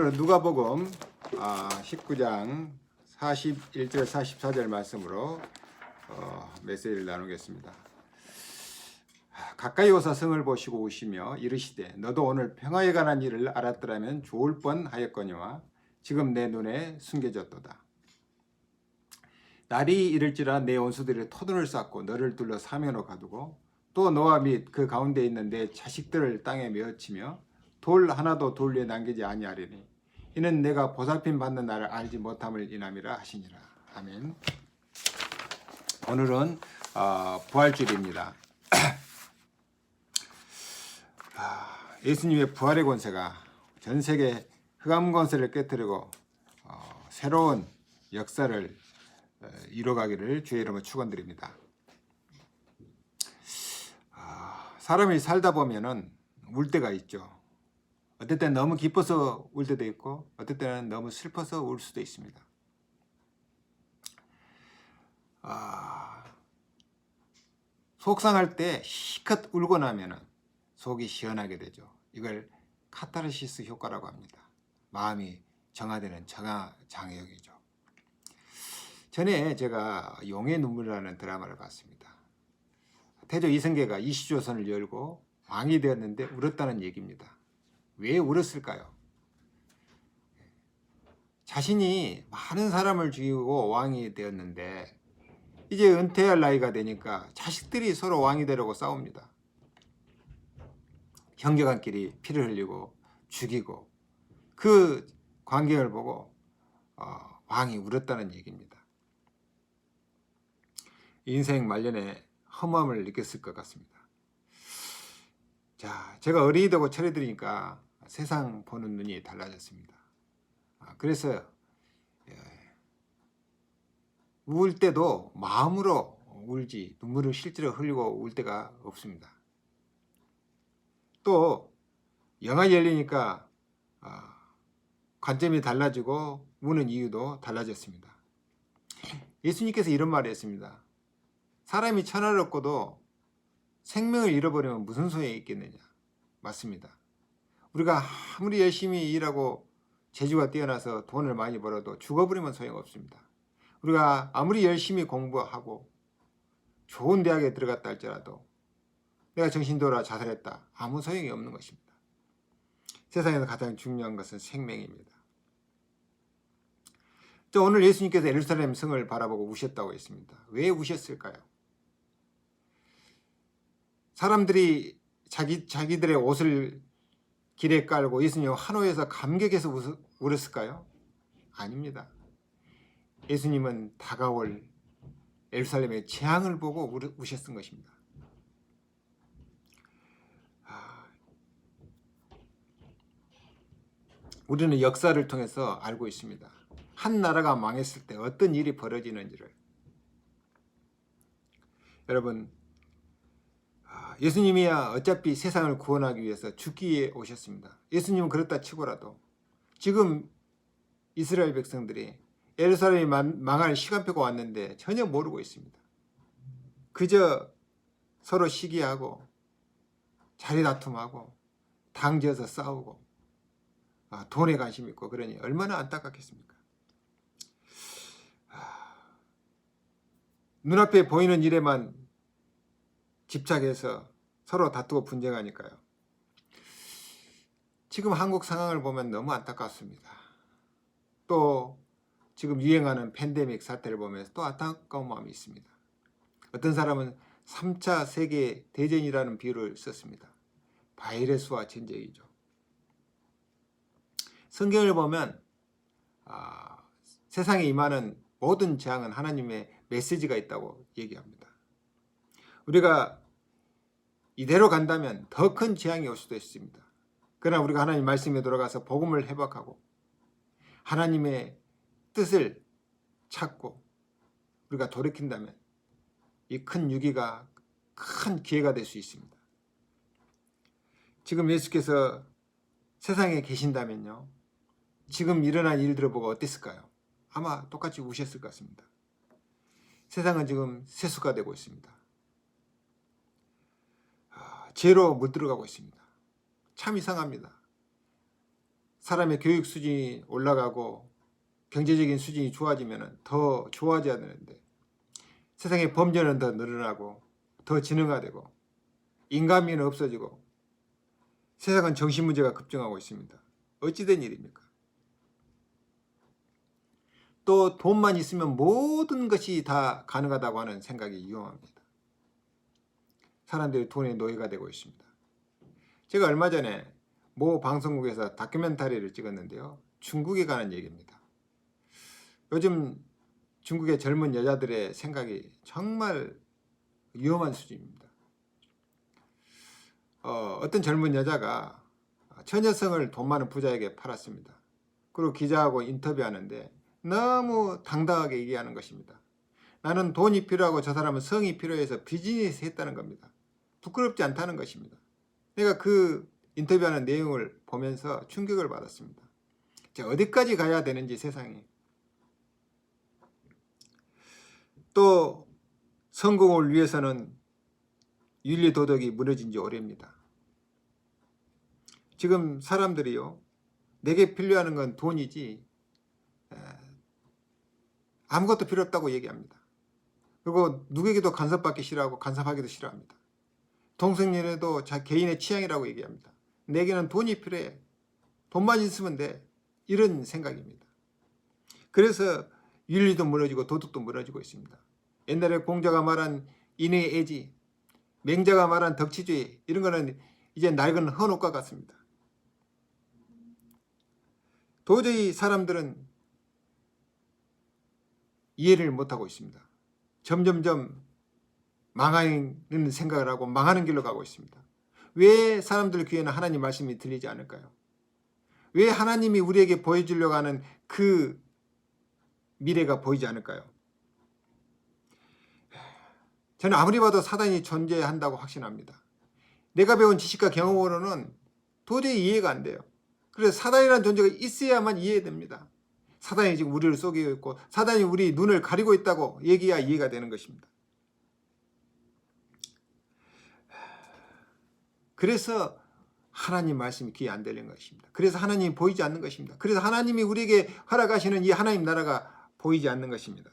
누가복음 19장 41절 44절 말씀으로 메시지를 나누겠습니다. 가까이 오사 성을 보시고 오시며 이르시되 너도 오늘 평화에 관한 일을 알았더라면 좋을 뻔하였거니와 지금 내 눈에 숨겨졌도다. 날이 이를지라 내 원수들이 토둔을 쌓고 너를 둘러 사면으로 가두고 또 너와 및 그 가운데 있는 내 자식들을 땅에 메어치며 돌 하나도 돌 위에 남기지 아니하리니 이는 내가 보살핌 받는 날을 알지 못함을 인함이라 하시니라. 아멘. 오늘은 부활주일입니다. 예수님의 부활의 권세가 전 세계 흑암 권세를 깨뜨리고 새로운 역사를 이뤄가기를 주의 이름으로 축원드립니다. 사람이 살다 보면은 울 때가 있죠. 어떨 때는 너무 기뻐서 울 때도 있고 어떨 때는 너무 슬퍼서 울 수도 있습니다. 속상할 때 시컷 울고 나면은 속이 시원하게 되죠. 이걸 카타르시스 효과라고 합니다. 마음이 정화되는 정화장애역이죠. 전에 제가 용의 눈물이라는 드라마를 봤습니다. 태조 이성계가 이시조선을 열고 왕이 되었는데 울었다는 얘기입니다. 왜 울었을까요? 자신이 많은 사람을 죽이고 왕이 되었는데 이제 은퇴할 나이가 되니까 자식들이 서로 왕이 되려고 싸웁니다. 형제간끼리 피를 흘리고 죽이고 그 광경을 보고 왕이 울었다는 얘기입니다. 인생 말년에 허무함을 느꼈을 것 같습니다. 자, 제가 어린이 되고 철이 들으니까 세상 보는 눈이 달라졌습니다. 그래서 울 때도 마음으로 울지 눈물을 실제로 흘리고 울 때가 없습니다. 또 영화 열리니까 관점이 달라지고 우는 이유도 달라졌습니다. 예수님께서 이런 말을 했습니다. 사람이 천하를 얻고도 생명을 잃어버리면 무슨 소용이 있겠느냐. 맞습니다. 우리가 아무리 열심히 일하고 재주가 뛰어나서 돈을 많이 벌어도 죽어버리면 소용없습니다. 우리가 아무리 열심히 공부하고 좋은 대학에 들어갔다 할지라도 내가 정신 돌아 자살했다. 아무 소용이 없는 것입니다. 세상에서 가장 중요한 것은 생명입니다. 오늘 예수님께서 예루살렘 성을 바라보고 우셨다고 했습니다. 왜 우셨을까요? 사람들이 자기들의 옷을 길에 깔고 예수님 환호해서 감격해서 울었을까요? 아닙니다. 예수님은 다가올 예루살렘의 재앙을 보고 우셨던 것입니다. 우리는 역사를 통해서 알고 있습니다. 한 나라가 망했을 때 어떤 일이 벌어지는지를. 여러분, 예수님이야 어차피 세상을 구원하기 위해서 죽기에 오셨습니다. 예수님은 그렇다 치고라도 지금 이스라엘 백성들이 예루살렘이 망할 시간표가 왔는데 전혀 모르고 있습니다. 그저 서로 시기하고 자리 다툼하고 당지어서 싸우고 돈에 관심 있고 그러니 얼마나 안타깝겠습니까? 눈앞에 보이는 일에만 집착해서 서로 다투고 분쟁하니까요. 지금 한국 상황을 보면 너무 안타깝습니다. 또 지금 유행하는 팬데믹 사태를 보면서 또 안타까운 마음이 있습니다. 어떤 사람은 3차 세계 대전이라는 비유를 썼습니다. 바이러스와 전쟁이죠. 성경을 보면 세상에 임하는 모든 재앙은 하나님의 메시지가 있다고 얘기합니다. 우리가 이대로 간다면 더 큰 재앙이 올 수도 있습니다. 그러나 우리가 하나님 말씀에 들어가서 복음을 회복하고 하나님의 뜻을 찾고 우리가 돌이킨다면 이 큰 위기가 큰 기회가 될 수 있습니다. 지금 예수께서 세상에 계신다면요. 지금 일어난 일들을 보고 어땠을까요? 아마 똑같이 우셨을 것 같습니다. 세상은 지금 세수가 되고 있습니다. 죄로 물들어가고 있습니다. 참 이상합니다. 사람의 교육 수준이 올라가고 경제적인 수준이 좋아지면 더 좋아져야 되는데 세상의 범죄는 더 늘어나고 더 진흥화되고 인간미는 없어지고 세상은 정신 문제가 급증하고 있습니다. 어찌된 일입니까? 또 돈만 있으면 모든 것이 다 가능하다고 하는 생각이 위험합니다. 사람들이 돈의 노예가 되고 있습니다. 제가 얼마 전에 모 방송국에서 다큐멘터리를 찍었는데요. 중국에 관한 얘기입니다. 요즘 중국의 젊은 여자들의 생각이 정말 위험한 수준입니다. 어떤 젊은 여자가 처녀성을 돈 많은 부자에게 팔았습니다. 그리고 기자하고 인터뷰하는데 너무 당당하게 얘기하는 것입니다. 나는 돈이 필요하고 저 사람은 성이 필요해서 비즈니스 했다는 겁니다. 부끄럽지 않다는 것입니다. 내가 그 인터뷰하는 내용을 보면서 충격을 받았습니다. 어디까지 가야 되는지 세상이. 또 성공을 위해서는 윤리 도덕이 무너진 지 오래입니다. 지금 사람들이요, 내게 필요한 건 돈이지 아무것도 필요 없다고 얘기합니다. 그리고 누구에게도 간섭받기 싫어하고 간섭하기도 싫어합니다. 동성연애도 개인의 취향이라고 얘기합니다. 내게는 돈이 필요해. 돈만 있으면 돼. 이런 생각입니다. 그래서 윤리도 무너지고 도덕도 무너지고 있습니다. 옛날에 공자가 말한 인의 애지, 맹자가 말한 덕치주의, 이런 거는 이제 낡은 헌옷과 같습니다. 도저히 사람들은 이해를 못하고 있습니다. 점점점 망하는 생각을 하고 망하는 길로 가고 있습니다. 왜 사람들 귀에는 하나님 말씀이 들리지 않을까요? 왜 하나님이 우리에게 보여주려고 하는 그 미래가 보이지 않을까요? 저는 아무리 봐도 사단이 존재한다고 확신합니다. 내가 배운 지식과 경험으로는 도저히 이해가 안 돼요. 그래서 사단이라는 존재가 있어야만 이해됩니다. 사단이 지금 우리를 속이고 있고 사단이 우리 눈을 가리고 있다고 얘기해야 이해가 되는 것입니다. 그래서 하나님 말씀이 귀에 안 들리는 것입니다. 그래서 하나님이 보이지 않는 것입니다. 그래서 하나님이 우리에게 허락하시는 이 하나님 나라가 보이지 않는 것입니다.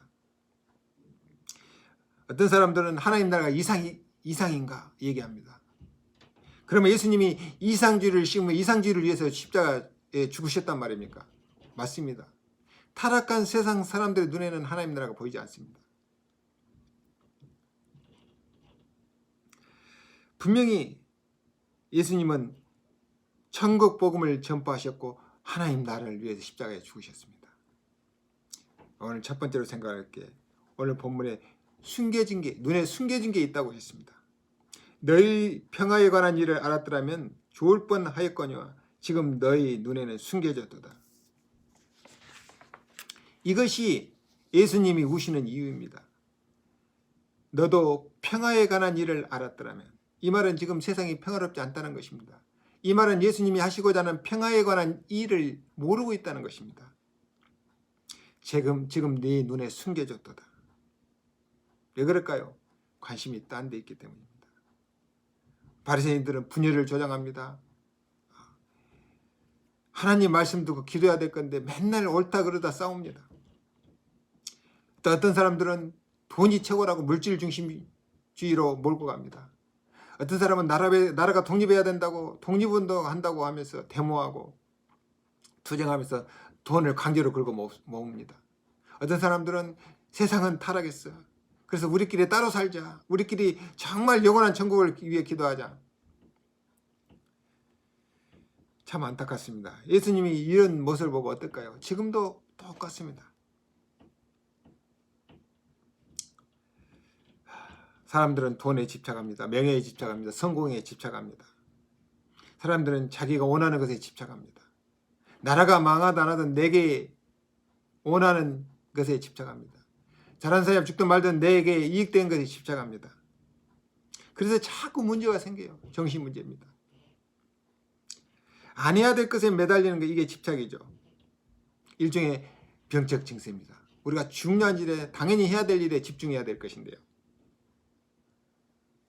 어떤 사람들은 하나님 나라가 이상인가 얘기합니다. 그러면 예수님이 이상주의를 심으면 이상주의를 위해서 십자가에 죽으셨단 말입니까? 맞습니다. 타락한 세상 사람들의 눈에는 하나님 나라가 보이지 않습니다. 분명히 예수님은 천국 복음을 전파하셨고 하나님 나라를 위해서 십자가에 죽으셨습니다. 오늘 첫 번째로 생각할 게 오늘 본문에 숨겨진 게, 눈에 숨겨진 게 있다고 했습니다. 너희 평화에 관한 일을 알았더라면 좋을 뻔하였거니와 지금 너희 눈에는 숨겨졌도다. 이것이 예수님이 우시는 이유입니다. 너도 평화에 관한 일을 알았더라면, 이 말은 지금 세상이 평화롭지 않다는 것입니다. 이 말은 예수님이 하시고자 하는 평화에 관한 일을 모르고 있다는 것입니다. 지금 네 눈에 숨겨졌도다. 왜 그럴까요? 관심이 딴 데 있기 때문입니다. 바리새인들은 분열을 조장합니다. 하나님 말씀 듣고 기도해야 될 건데 맨날 옳다 그러다 싸웁니다. 또 어떤 사람들은 돈이 최고라고 물질 중심주의로 몰고 갑니다. 어떤 사람은 나라가 독립해야 된다고 독립운동 한다고 하면서 데모하고 투쟁하면서 돈을 강제로 긁어 모읍니다. 어떤 사람들은 세상은 타락했어. 그래서 우리끼리 따로 살자. 우리끼리 정말 영원한 천국을 위해 기도하자. 참 안타깝습니다. 예수님이 이런 모습을 보고 어떨까요? 지금도 똑같습니다. 사람들은 돈에 집착합니다. 명예에 집착합니다. 성공에 집착합니다. 사람들은 자기가 원하는 것에 집착합니다. 나라가 망하든 안 하든 내게 원하는 것에 집착합니다. 잘하는 사람이 죽든 말든 내게 이익된 것에 집착합니다. 그래서 자꾸 문제가 생겨요. 정신 문제입니다. 안 해야 될 것에 매달리는 게 이게 집착이죠. 일종의 병적 증세입니다. 우리가 중요한 일에 당연히 해야 될 일에 집중해야 될 것인데요.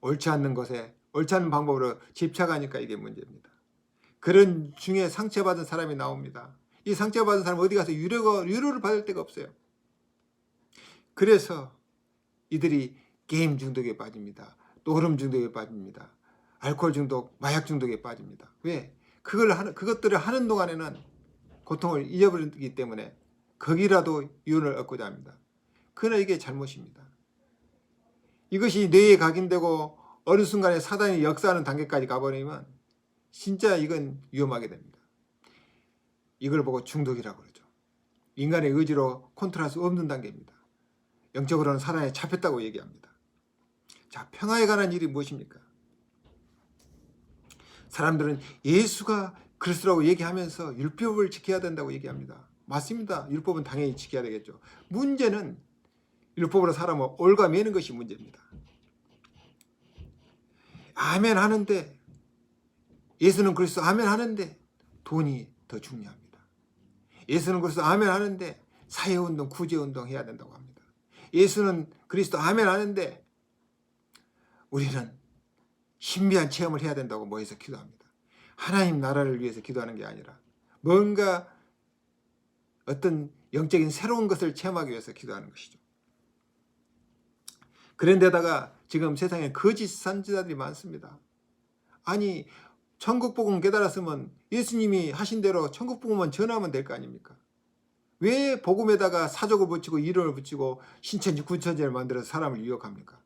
옳지 않는 것에 옳지 않은 방법으로 집착하니까 이게 문제입니다. 그런 중에 상처받은 사람이 나옵니다. 이 상처받은 사람은 어디 가서 위로를 받을 데가 없어요. 그래서 이들이 게임 중독에 빠집니다. 노름 중독에 빠집니다. 알코올 중독, 마약 중독에 빠집니다. 왜? 그것들을 하는 동안에는 고통을 잊어버리기 때문에 거기라도 유언을 얻고자 합니다. 그러나 이게 잘못입니다. 이것이 뇌에 각인되고 어느 순간에 사단이 역사하는 단계까지 가버리면 진짜 이건 위험하게 됩니다. 이걸 보고 중독이라고 그러죠. 인간의 의지로 컨트롤할 수 없는 단계입니다. 영적으로는 사단에 잡혔다고 얘기합니다. 자, 평화에 관한 일이 무엇입니까? 사람들은 예수가 그리스도라고 얘기하면서 율법을 지켜야 된다고 얘기합니다. 맞습니다. 율법은 당연히 지켜야 되겠죠. 문제는 율법으로 사람을 올가매는 것이 문제입니다. 아멘 하는데, 예수는 그리스도 아멘 하는데 돈이 더 중요합니다. 예수는 그리스도 아멘 하는데 사회운동, 구제운동 해야 된다고 합니다. 예수는 그리스도 아멘 하는데 우리는 신비한 체험을 해야 된다고 모여서 기도합니다. 하나님 나라를 위해서 기도하는 게 아니라 뭔가 어떤 영적인 새로운 것을 체험하기 위해서 기도하는 것이죠. 그런데다가 지금 세상에 거짓 선지자들이 많습니다. 아니, 천국복음 깨달았으면 예수님이 하신 대로 천국복음만 전하면 될 거 아닙니까? 왜 복음에다가 사족을 붙이고 이론을 붙이고 신천지 구천지를 만들어서 사람을 유혹합니까?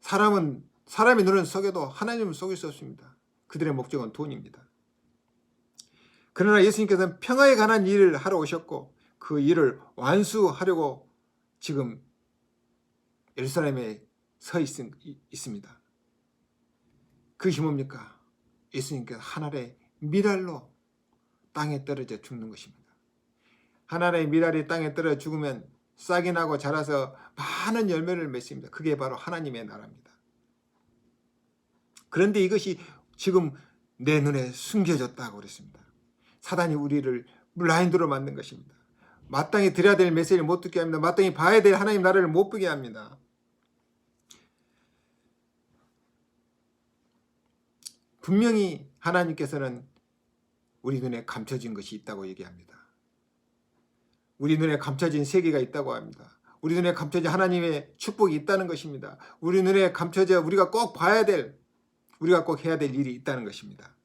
사람의 눈은 속여도 하나님은 속일 수 없습니다. 그들의 목적은 돈입니다. 그러나 예수님께서는 평화에 관한 일을 하러 오셨고 그 일을 완수하려고 지금 예루살렘에 서 있습니다. 그것이 뭡니까? 예수님께서 하늘의 미랄로 땅에 떨어져 죽는 것입니다. 하늘의 미랄이 땅에 떨어져 죽으면 싹이 나고 자라서 많은 열매를 맺습니다. 그게 바로 하나님의 나라입니다. 그런데 이것이 지금 내 눈에 숨겨졌다고 그랬습니다. 사단이 우리를 블라인드로 만든 것입니다. 마땅히 드려야 될 메시지를 못 듣게 합니다. 마땅히 봐야 될 하나님 나라를 못 보게 합니다. 분명히 하나님께서는 우리 눈에 감춰진 것이 있다고 얘기합니다. 우리 눈에 감춰진 세계가 있다고 합니다. 우리 눈에 감춰진 하나님의 축복이 있다는 것입니다. 우리 눈에 감춰져 우리가 꼭 봐야 될, 우리가 꼭 해야 될 일이 있다는 것입니다.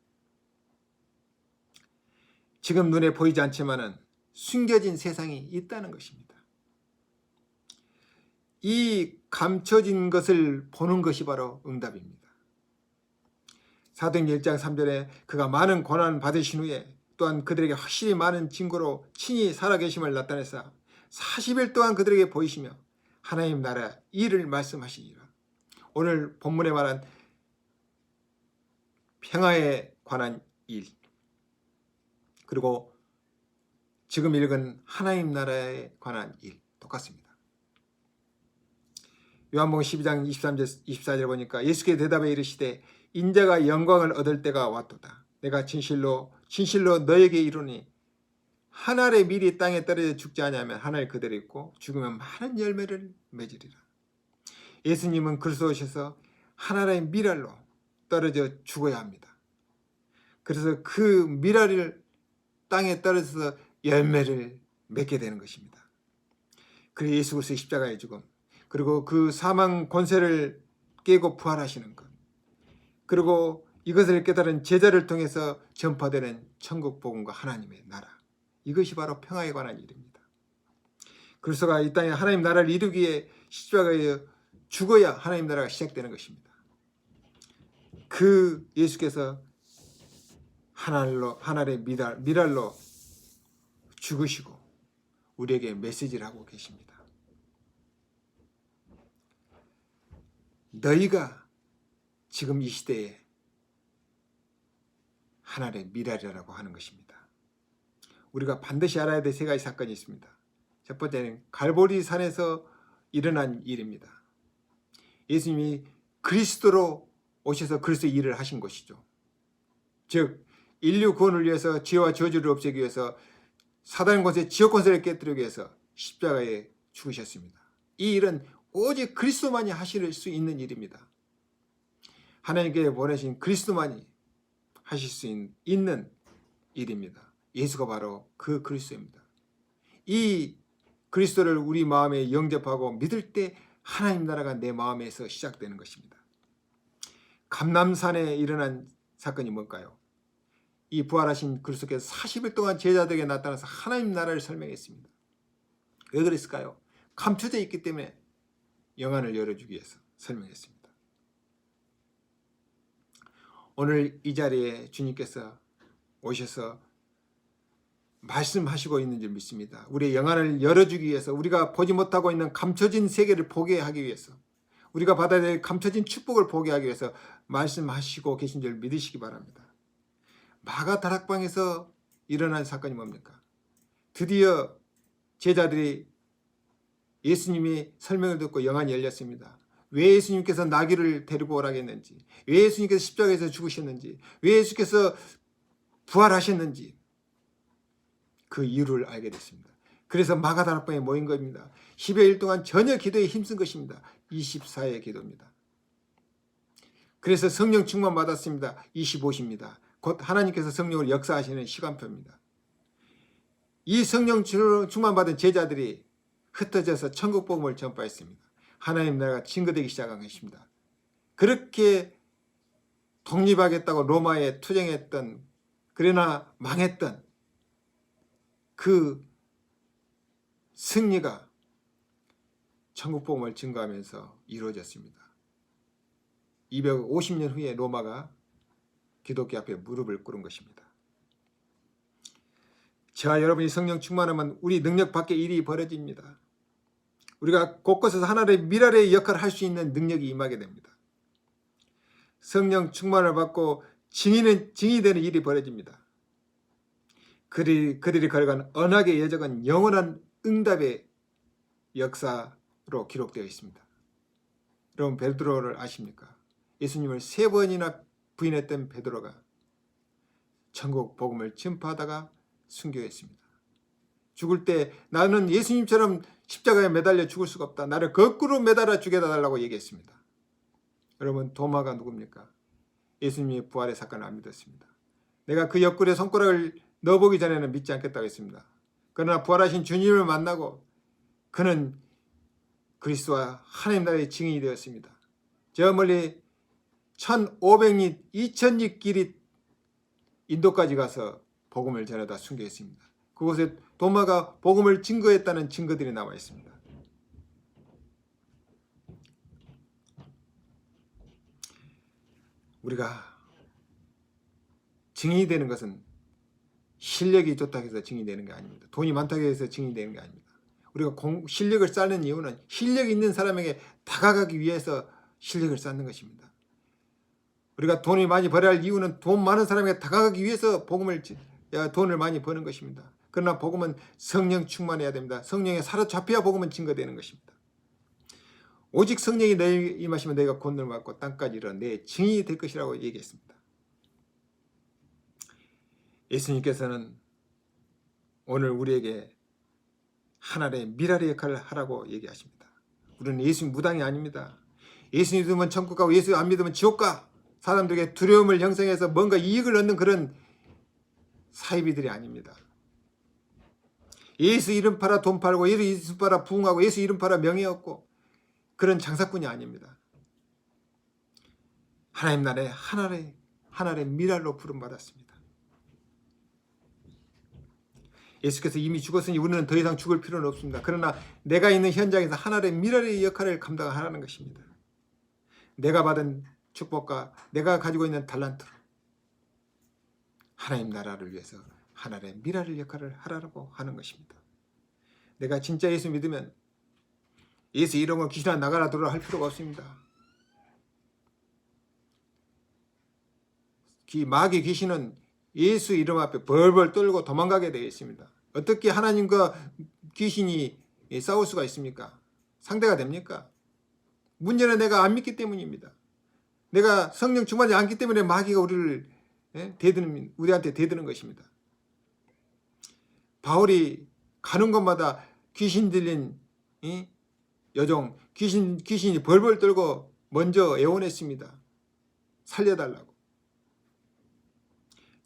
지금 눈에 보이지 않지만은 숨겨진 세상이 있다는 것입니다. 이 감춰진 것을 보는 것이 바로 응답입니다. 사도행전 1장 3절에 그가 많은 고난을 받으신 후에 또한 그들에게 확실히 많은 증거로 친히 살아계심을 나타내사 40일 동안 그들에게 보이시며 하나님 나라 일을 말씀하시니라. 오늘 본문에 말한 평화에 관한 일, 그리고 지금 읽은 하나님 나라에 관한 일 똑같습니다. 요한복음 12장 23절 24절 보니까 예수께 대답해 이르시되 인자가 영광을 얻을 때가 왔도다. 내가 진실로 너에게 이르니 하늘의 밀이 땅에 떨어져 죽지 아니하면 하늘 그대로 있고 죽으면 많은 열매를 맺으리라. 예수님은 그리스도 오셔서 하늘의 밀알로 떨어져 죽어야 합니다. 그래서 그 밀알을 땅에 떨어져서 열매를 맺게 되는 것입니다. 그리고 예수 그리스도의 십자가의 죽음, 그리고 그 사망 권세를 깨고 부활하시는 것, 그리고 이것을 깨달은 제자를 통해서 전파되는 천국 복음과 하나님의 나라, 이것이 바로 평화에 관한 일입니다. 그리스도가 이 땅에 하나님 나라를 이루기에 십자가에 죽어야 하나님 나라가 시작되는 것입니다. 그 예수께서 하늘의 미랄로 죽으시고 우리에게 메시지를 하고 계십니다. 너희가 지금 이 시대에 하늘의 미랄이라고 하는 것입니다. 우리가 반드시 알아야 될 세 가지 사건이 있습니다. 첫 번째는 갈보리 산에서 일어난 일입니다. 예수님이 그리스도로 오셔서 그리스도의 일을 하신 것이죠. 즉 인류 구원을 위해서 죄와 저주를 없애기 위해서 사단 권세, 지옥 권세를 깨뜨리기 위해서 십자가에 죽으셨습니다. 이 일은 오직 그리스도만이 하실 수 있는 일입니다. 하나님께 보내신 그리스도만이 하실 수 있는 일입니다. 예수가 바로 그 그리스도입니다. 이 그리스도를 우리 마음에 영접하고 믿을 때 하나님 나라가 내 마음에서 시작되는 것입니다. 감람산에 일어난 사건이 뭘까요? 이 부활하신 그리스도께서 40일 동안 제자들에게 나타나서 하나님 나라를 설명했습니다. 왜 그랬을까요? 감춰져 있기 때문에 영안을 열어주기 위해서 설명했습니다. 오늘 이 자리에 주님께서 오셔서 말씀하시고 있는 줄 믿습니다. 우리의 영안을 열어주기 위해서, 우리가 보지 못하고 있는 감춰진 세계를 보게 하기 위해서, 우리가 받아야 될 감춰진 축복을 보게 하기 위해서 말씀하시고 계신 줄 믿으시기 바랍니다. 마가 다락방에서 일어난 사건이 뭡니까? 드디어 제자들이 예수님이 설명을 듣고 영안이 열렸습니다. 왜 예수님께서 나귀를 데리고 오라고 했는지, 왜 예수님께서 십자가에서 죽으셨는지, 왜 예수께서 부활하셨는지 그 이유를 알게 됐습니다. 그래서 마가 다락방에 모인 겁니다. 10여일 동안 전혀 기도에 힘쓴 것입니다. 24의 기도입니다. 그래서 성령 충만 받았습니다. 25시입니다. 곧 하나님께서 성령을 역사하시는 시간표입니다. 이 성령 충만 받은 제자들이 흩어져서 천국 복음을 전파했습니다. 하나님 나라가 증거되기 시작한 것입니다. 그렇게 독립하겠다고 로마에 투쟁했던, 그러나 망했던 그 승리가 천국 복음을 증거하면서 이루어졌습니다. 250년 후에 로마가 기독교 앞에 무릎을 꿇은 것입니다. 저와 여러분이 성령 충만하면 우리 능력 밖의 일이 벌어집니다. 우리가 곳곳에서 하나님의 미랄의 역할을 할 수 있는 능력이 임하게 됩니다. 성령 충만을 받고 증인이 되는 일이 벌어집니다. 그들이 걸어간 언약의 여정은 영원한 응답의 역사로 기록되어 있습니다. 여러분, 베드로를 아십니까? 예수님을 3번이나 부인했던 베드로가 천국 복음을 전파하다가 순교했습니다. 죽을 때 나는 예수님처럼 십자가에 매달려 죽을 수가 없다. 나를 거꾸로 매달아 죽여달라고 얘기했습니다. 여러분, 도마가 누굽니까? 예수님의 부활의 사건을 안 믿었습니다. 내가 그 옆구리에 손가락을 넣어보기 전에는 믿지 않겠다고 했습니다. 그러나 부활하신 주님을 만나고 그는 그리스도와 하나님 나라의 증인이 되었습니다. 저 멀리 1500리, 2000리 길이 인도까지 가서 복음을 전하다 순교했습니다. 그곳에 도마가 복음을 증거했다는 증거들이 나와 있습니다. 우리가 증인이 되는 것은 실력이 좋다고 해서 증인이 되는 게 아닙니다. 돈이 많다고 해서 증인이 되는 게 아닙니다. 우리가 실력을 쌓는 이유는 실력이 있는 사람에게 다가가기 위해서 실력을 쌓는 것입니다. 우리가 돈이 많이 벌어야 할 이유는 돈 많은 사람에게 다가가기 위해서 돈을 많이 버는 것입니다. 그러나 복음은 성령 충만해야 됩니다. 성령에 사로잡혀야 복음은 증거되는 것입니다. 오직 성령이 너희 임하시면 너희가 권능을 받고 땅까지 이르러 내 증인이 될 것이라고 얘기했습니다. 예수님께서는 오늘 우리에게 하나님의 미랄의 역할을 하라고 얘기하십니다. 우리는 예수님 무당이 아닙니다. 예수 믿으면 천국 가고 예수 안 믿으면 지옥 가. 사람들에게 두려움을 형성해서 뭔가 이익을 얻는 그런 사이비들이 아닙니다. 예수 이름 팔아 돈 팔고 예수 이름 팔아 부흥하고 예수 이름 팔아 명예 얻고 그런 장사꾼이 아닙니다. 하나님 나라의 하나의 미랄로 부름받았습니다. 예수께서 이미 죽었으니 우리는 더 이상 죽을 필요는 없습니다. 그러나 내가 있는 현장에서 하나의 미랄의 역할을 감당하라는 것입니다. 내가 받은 축복과 내가 가지고 있는 달란트로 하나님 나라를 위해서 하나의 미랄의 역할을 하라고 하는 것입니다. 내가 진짜 예수 믿으면 예수 이름으로 귀신아 나가라 들어라 할 필요가 없습니다. 마귀 귀신은 예수 이름 앞에 벌벌 떨고 도망가게 되어 있습니다. 어떻게 하나님과 귀신이 싸울 수가 있습니까? 상대가 됩니까? 문제는 내가 안 믿기 때문입니다. 내가 성령 충만하지 않기 때문에 마귀가 우리한테 대드는 것입니다. 바울이 가는 곳마다 귀신 들린 여종, 귀신이 벌벌 떨고 먼저 애원했습니다. 살려달라고.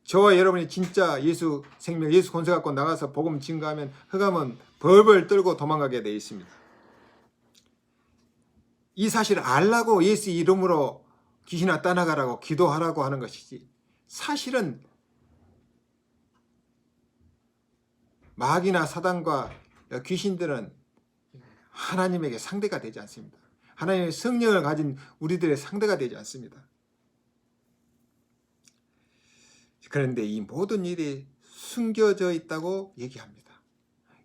저와 여러분이 진짜 예수 생명, 예수 권세 갖고 나가서 복음 증거하면 흑암은 벌벌 떨고 도망가게 되어 있습니다. 이 사실을 알라고 예수 이름으로 귀신아 떠나가라고 기도하라고 하는 것이지, 사실은 마귀나 사단과 귀신들은 하나님에게 상대가 되지 않습니다. 하나님의 성령을 가진 우리들의 상대가 되지 않습니다. 그런데 이 모든 일이 숨겨져 있다고 얘기합니다.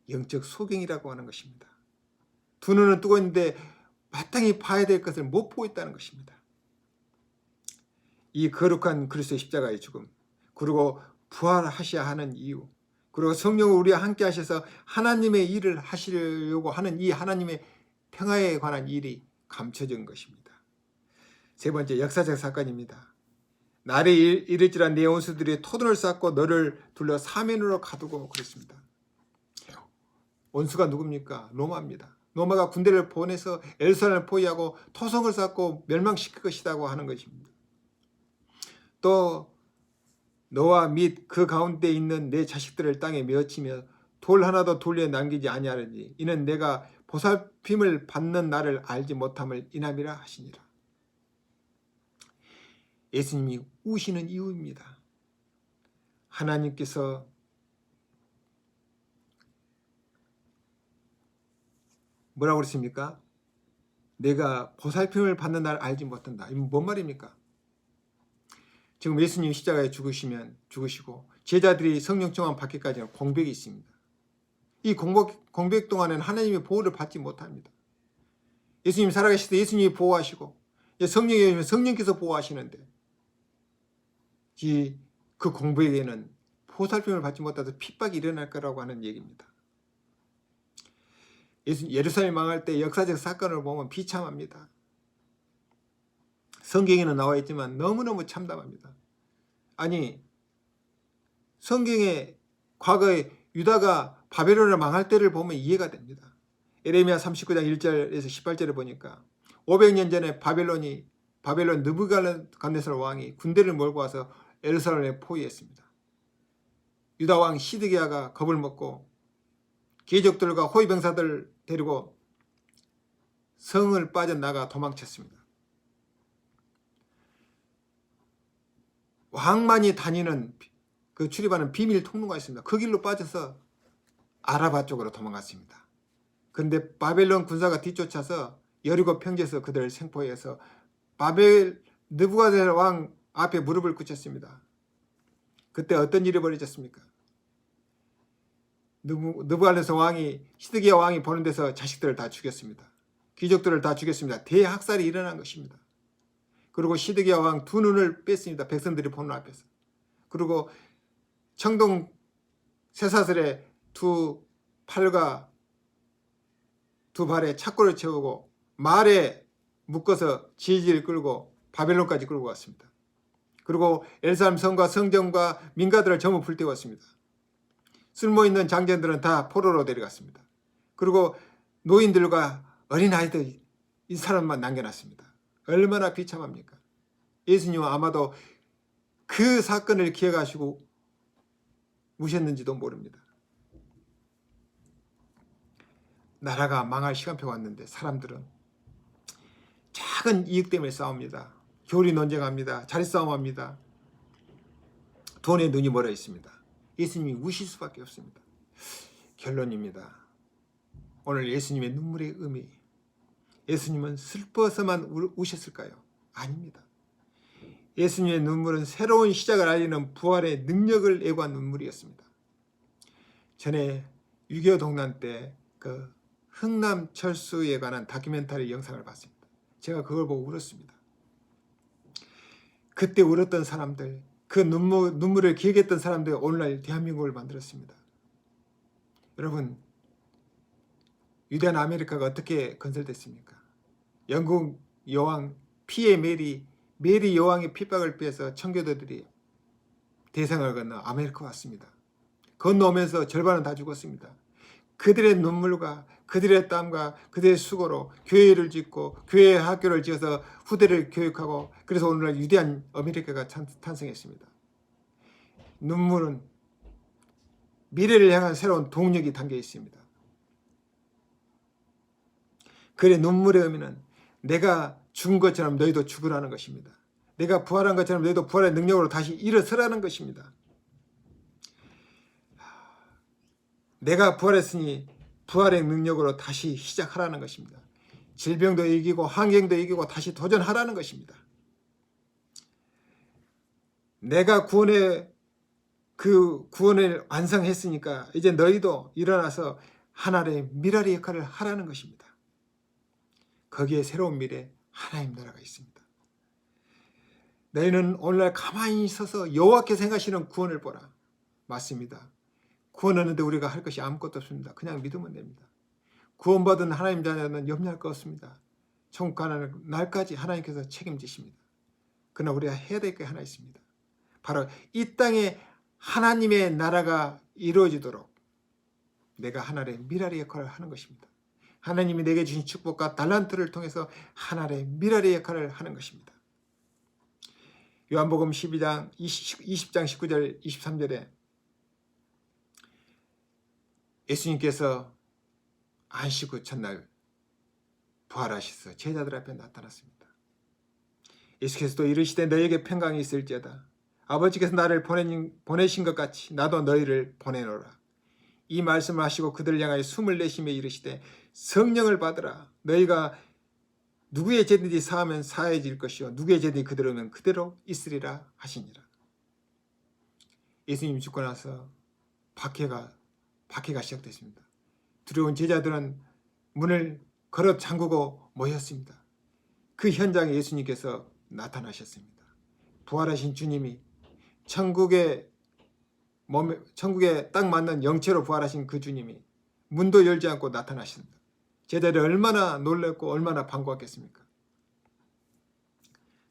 영적 소경이라고 하는 것입니다. 두 눈은 뜨고 있는데 마땅히 봐야 될 것을 못 보고 있다는 것입니다. 이 거룩한 그리스도의 십자가의 죽음, 그리고 부활하셔야 하는 이유, 그리고 성령을 우리와 함께 하셔서 하나님의 일을 하시려고 하는 이 하나님의 평화에 관한 일이 감춰진 것입니다. 세 번째, 역사적 사건입니다. 날이 이르지라 내 원수들이 토둔을 쌓고 너를 둘러 사면으로 가두고 그랬습니다. 원수가 누굽니까? 로마입니다. 로마가 군대를 보내서 예루살렘을 포위하고 토성을 쌓고 멸망시킬 것이라고 하는 것입니다. 또 너와 및 그 가운데 있는 내 자식들을 땅에 메어치며 돌 하나도 돌려 남기지 아니하리니 이는 내가 보살핌을 받는 나를 알지 못함을 인함이라 하시니라. 예수님이 우시는 이유입니다. 하나님께서 뭐라고 그랬습니까? 내가 보살핌을 받는 나를 알지 못한다. 이건 뭔 말입니까? 지금 예수님 십자가에 죽으시고 제자들이 성령 충만 받기까지는 공백이 있습니다. 이 공백 동안에는 하나님의 보호를 받지 못합니다. 예수님 살아계실 때 예수님이 보호하시고 성령이 오시면 성령께서 보호하시는데 그 공백에는 보살핌을 받지 못해서 핍박이 일어날 거라고 하는 얘기입니다. 예루살렘 망할 때 역사적 사건을 보면 비참합니다. 성경에는 나와 있지만 너무너무 참담합니다. 아니, 성경에 과거에 유다가 바벨론을 망할 때를 보면 이해가 됩니다. 에레미야 39장 1절에서 18절을 보니까 500년 전에 바벨론 느부갓네살 왕이 군대를 몰고 와서 예루살렘에 포위했습니다. 유다 왕 시드기야가 겁을 먹고 귀족들과 호위병사들 데리고 성을 빠져나가 도망쳤습니다. 왕만이 다니는 출입하는 비밀 통로가 있습니다. 그 길로 빠져서 아라바 쪽으로 도망갔습니다. 그런데 바벨론 군사가 뒤쫓아서 여리고 평지에서 그들을 생포해서 느부갓네살 왕 앞에 무릎을 꿇혔습니다. 그때 어떤 일이 벌어졌습니까? 느부갓네살 왕이 시드기야 왕이 보는 데서 자식들을 다 죽였습니다. 귀족들을 다 죽였습니다. 대학살이 일어난 것입니다. 그리고 시드기야 왕 두 눈을 뺐습니다. 백성들이 보는 앞에서. 그리고 청동 쇠사슬에 두 팔과 두 발에 착고를 채우고 말에 묶어서 지지를 끌고 바벨론까지 끌고 갔습니다. 그리고 예루살렘 성과 성전과 민가들을 전부 불태웠습니다. 쓸모있는 장전들은 다 포로로 데려갔습니다. 그리고 노인들과 어린아이들 이 사람만 남겨놨습니다. 얼마나 비참합니까? 예수님은 아마도 그 사건을 기억하시고 우셨는지도 모릅니다. 나라가 망할 시간표가 왔는데 사람들은 작은 이익 때문에 싸웁니다. 교리 논쟁합니다. 자리싸움합니다. 돈에 눈이 멀어 있습니다. 예수님이 우실 수밖에 없습니다. 결론입니다. 오늘 예수님의 눈물의 의미, 예수님은 슬퍼서만 우셨을까요? 아닙니다. 예수님의 눈물은 새로운 시작을 알리는 부활의 능력을 예고한 눈물이었습니다. 전에 6.25 동란 때 그 흥남철수에 관한 다큐멘터리 영상을 봤습니다. 제가 그걸 보고 울었습니다. 그때 울었던 사람들, 그 눈물을 기억했던 사람들이 오늘날 대한민국을 만들었습니다. 여러분, 위대한 아메리카가 어떻게 건설됐습니까? 영국 여왕 피의 메리 여왕의 핍박을 피해서 청교도들이 대상을 건너 아메리카 왔습니다. 건너오면서 절반은 다 죽었습니다. 그들의 눈물과 그들의 땀과 그들의 수고로 교회를 짓고 교회 학교를 지어서 후대를 교육하고 그래서 오늘날 위대한 아메리카가 탄생했습니다. 눈물은 미래를 향한 새로운 동력이 담겨 있습니다. 그의 눈물의 의미는 내가 죽은 것처럼 너희도 죽으라는 것입니다. 내가 부활한 것처럼 너희도 부활의 능력으로 다시 일어서라는 것입니다. 내가 부활했으니 부활의 능력으로 다시 시작하라는 것입니다. 질병도 이기고 환경도 이기고 다시 도전하라는 것입니다. 내가 구원을 완성했으니까 이제 너희도 일어나서 하나님의 미라리 역할을 하라는 것입니다. 거기에 새로운 미래 하나님 나라가 있습니다. 너희는 오늘날 가만히 서서 여호와께서 행하시는 구원을 보라. 맞습니다. 구원하는데 우리가 할 것이 아무것도 없습니다. 그냥 믿으면 됩니다. 구원받은 하나님 자녀는 염려할 거 없습니다. 천국 가는 날까지 하나님께서 책임지십니다. 그러나 우리가 해야 될 게 하나 있습니다. 바로 이 땅에 하나님의 나라가 이루어지도록 내가 하나님의 미라리 역할을 하는 것입니다. 하나님이 내게 주신 축복과 달란트를 통해서 하나님의 미라리 역할을 하는 것입니다. 요한복음 20장 19절 23절에 예수님께서 안식 후 첫날 부활하셔서 제자들 앞에 나타났습니다. 예수께서도 이르시되 너희에게 평강이 있을지어다. 아버지께서 나를 보내신 것 같이 나도 너희를 보내노라. 이 말씀을 하시고 그들을 향하여 숨을 내쉬며 이르시되 성령을 받으라. 너희가 누구의 죄든지 사하면 사해질 것이요 누구의 죄든지 그대로 하면 그대로 있으리라 하시니라. 예수님이 죽고 나서 박해가 시작됐습니다. 두려운 제자들은 문을 걸어 잠그고 모였습니다. 그 현장에 예수님께서 나타나셨습니다. 부활하신 주님이 천국에 딱 맞는 영체로 부활하신 그 주님이 문도 열지 않고 나타나십니다. 제자들이 얼마나 놀랐고 얼마나 반가웠겠습니까?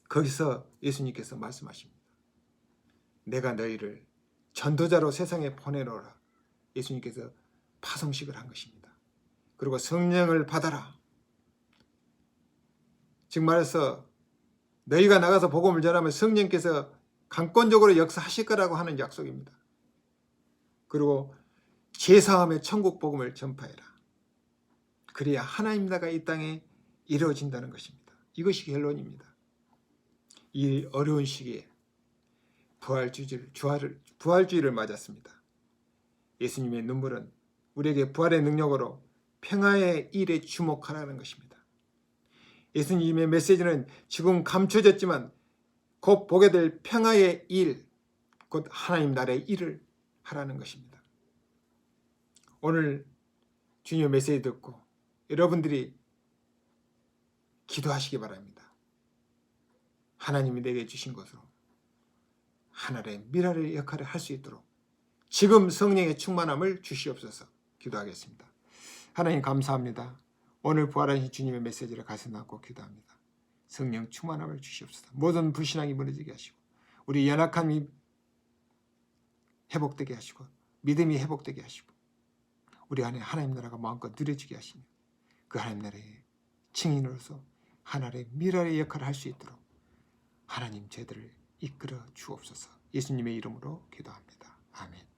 거기서 예수님께서 말씀하십니다. 내가 너희를 전도자로 세상에 보내노라. 예수님께서 파송식을 한 것입니다. 그리고 성령을 받아라. 즉 말해서 너희가 나가서 복음을 전하면 성령께서 강권적으로 역사하실 거라고 하는 약속입니다. 그리고 제사함의 천국 복음을 전파해라. 그래야 하나님 나라가 이 땅에 이루어진다는 것입니다. 이것이 결론입니다. 이 어려운 시기에 부활주의를 맞았습니다. 예수님의 눈물은 우리에게 부활의 능력으로 평화의 일에 주목하라는 것입니다. 예수님의 메시지는 지금 감춰졌지만 곧 보게 될 평화의 일, 곧 하나님 나라의 일을 하라는 것입니다. 오늘 주님의 메시지 듣고 여러분들이 기도하시기 바랍니다. 하나님이 내게 주신 것으로 하나님의 미라의 역할을 할 수 있도록 지금 성령의 충만함을 주시옵소서. 기도하겠습니다. 하나님 감사합니다. 오늘 부활하신 주님의 메시지를 가슴 안고 기도합니다. 성령 충만함을 주시옵소서. 모든 불신앙이 무너지게 하시고 우리 연약함이 회복되게 하시고 믿음이 회복되게 하시고 우리 안에 하나님 나라가 마음껏 누려지게 하시며 그 하나님 나라의 증인으로서 하나님의 미라의 역할을 할 수 있도록 하나님 저희들을 이끌어 주옵소서. 예수님의 이름으로 기도합니다. 아멘.